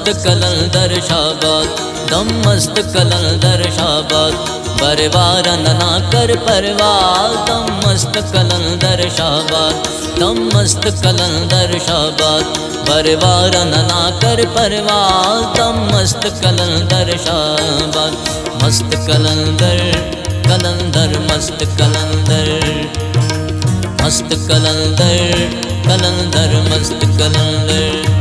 मस्त कलंदर शाबाद, दम मस्त कलंदर शाबाद, परवार ना कर परवार, दम मस्त कलंदर शाबाद, दम मस्त कलंदर शाबाद, परवार ना कर परवार, दम मस्त कलंदर शाबाद। मस्त कलंदर कलंदर मस्त कलंदर, मस्त कलंदर कलंदर मस्त कलंदर।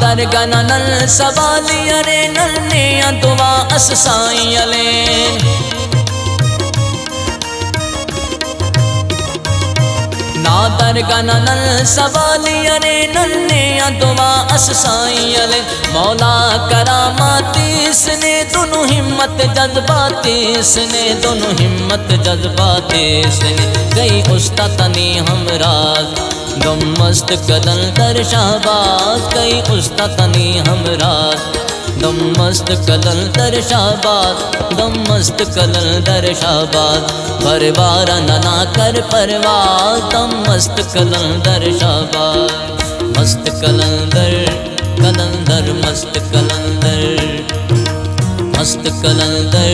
दरगाह नल सवाली अरे नन्ने दुआ अस साईं अले, ना दरगाह नल सवाली अरे नन्ने दुआ अस साईं अले। मौला करामातीस ने दोनों हिम्मत जज्बातीस ने, दोनों हिम्मत जज्बातीस ने, गई उस्ता तनी हमराज, दम मस्त कलंदर शाबाद, कई उस्ता तनी हमराज, दम मस्त कलंदर शाबाद, दम मस्त कलंदर शाबाद, परवार ना कर परवार, दम मस्त कलंदर शाबाद। मस्त कलंदर कलंदर मस्त कलंदर, मस्त कलंदर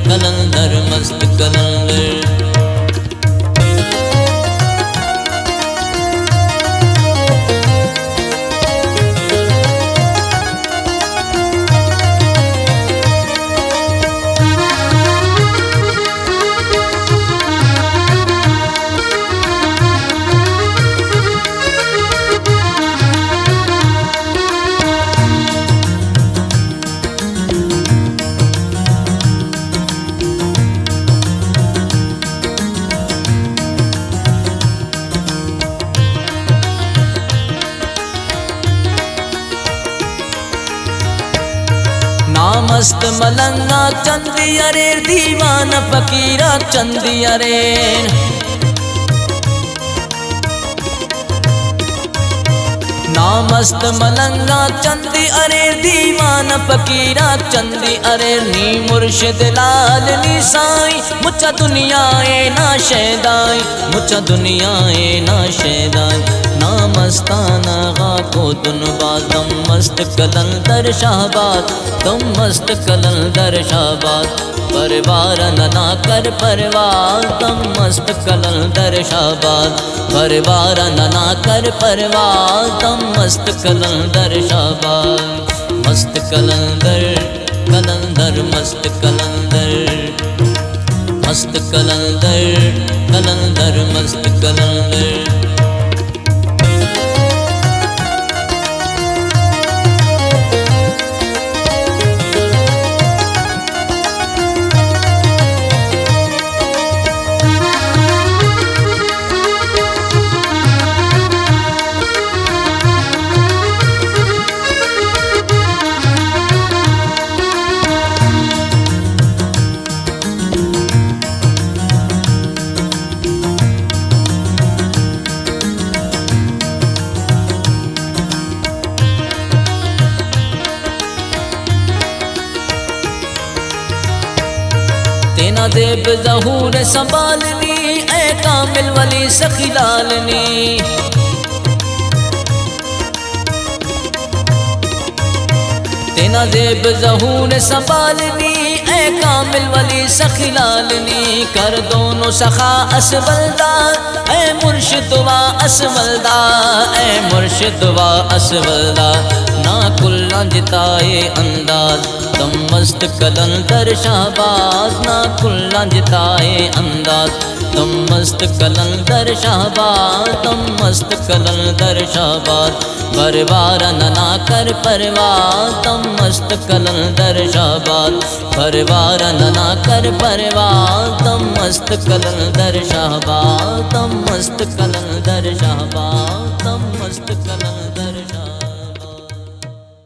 कलंदर मस्त कलंदर। मस्त मलंगा चंदी अरे दीवान फकीरा चंदी अरे, ना मस्त मलंगा चंदी अरे दीवान फकीरा चंदी अरे, नी मुर्शिद लाल नी साईं मुझा दुनिया ए ना शैदाई, मुझा दुनिया ए ना शैदाई, ना मस्ताना गा को दुनबाज, दम मस्त कलंदर शाबाद, दम मस्त कलंदर शाबाद, परवार ना कर परवार, दम मस्त कलंदर शाबाद, परवार ना कर परवार, दम मस्त कलंदर शाबाद। मस्त कलंदर कलंदर मस्त कलंदर, मस्त कलंदर कलंदर मस्त कलंदर। तेना देब ज़हूर संभालनी ए कामिल वली सखीलालनी, तेना देब ज़हूर संभालनी ए कामिल वली सखीलालनी, कर दोनों सखा असवलदा ए मुर्शिद वा असवलदा, ए मुर्शिद वा असवलदा, ना कुल्ला जिताए अंदाज, दम मस्त कलंदर शाबाज, ना कुल्ला जिताए अंदाज, तुम मस्त कलंदर शाहबाज, तुम मस्त कलंदर शाहबाज। परवार नना कर परवार, तुम मस्त कलंदर शाहबाज। परवार नना कर परवार, तुम मस्त कलंदर शाहबाज। तुम मस्त कलंदर शाहबाज, तुम मस्त कलंदर